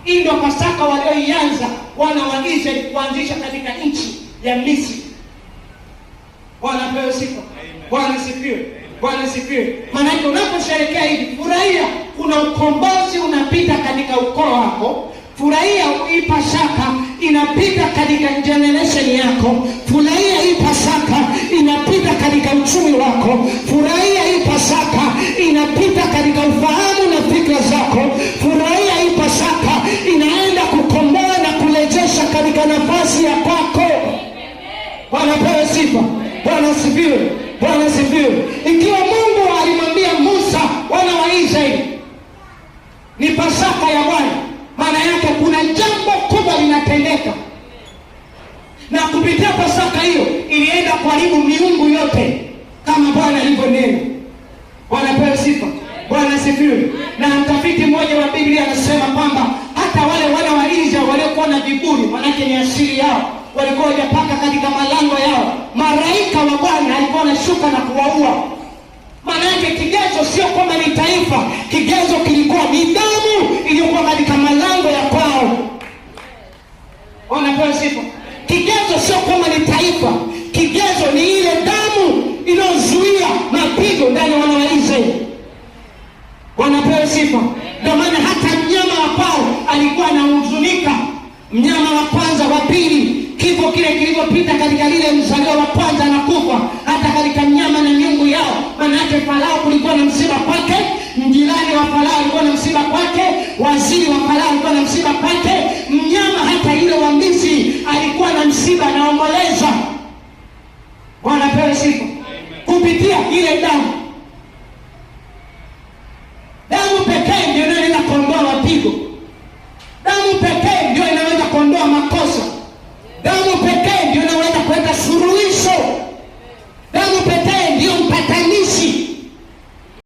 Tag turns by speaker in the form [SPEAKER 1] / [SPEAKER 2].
[SPEAKER 1] Hii ndio Pasaka walioianza wana wa Israeli kuanzisha katika nchi ya Misri. Bwana apewe sifa. Bwana sifiwe. Bwana sifiwe. Maana unaposherehekea hivi, furahia kuna ukombozi unapita katika ukoo wako. Furahia hii Pasaka inapita katika generation yako. Furahia hii Pasaka inapita katika uchumi wako. Furahia hii Pasaka inapita katika ufahamu na fikra zako. Furahia hii Pasaka inaenda kukomboa na kurejesha katika nafasi ya kwako. Bwana pewe sifa. Bwana sifiwe. Bwana sifiwe. Ikiwa Mungu alimwambia Musa wana wa Israeli ni Pasaka ya Bwana, maana yake kuna jambo kubwa linatendeka. Na kupitia Pasaka hiyo ilienda kuharibu miungu yote kama Bwana alivyonena. Bwana pewe sifa. Bwana sifiwe. Na mtafiti mmoja wa Biblia anasema kwamba hata wale wana wa Israeli waliokuwa na viburi, maana yake ni asili yao, walikuwa wajapaka katika malango yao, malaika wa Bwana alikuwa anashuka na kuwaua. Maana yake kigezo sio kwamba ni taifa, kigezo kilikuwa ni damu iliyokuwa katika malango ya kwao. Wanapewa sifa. Kigezo sio kwamba ni taifa, kigezo ni ile damu iliyozuia mapigo ndani ya wana wa Israeli. Wanapewa sifa. Ndio maana hata mnyama wa kwao alikuwa anahuzunika. Mnyama wa kwanza, wa pili, kifo kile kilivyopita katika lile mzaliwa wa kwanza anakufa, hata katika nyama na miungu yao. Maana yake Farao kulikuwa na msiba kwake, mjirani wa Farao alikuwa na msiba kwake, waziri wa Farao alikuwa na msiba kwake, mnyama hata ile wa Misri alikuwa na msiba na omboleza. Bwana pewe sifa. Kupitia ile damu. Damu pekee ndio inaweza kuondoa mapigo. Damu pekee ndio inaweza kuondoa makosa. Damu pekee ndio inaweza kuleta suluhisho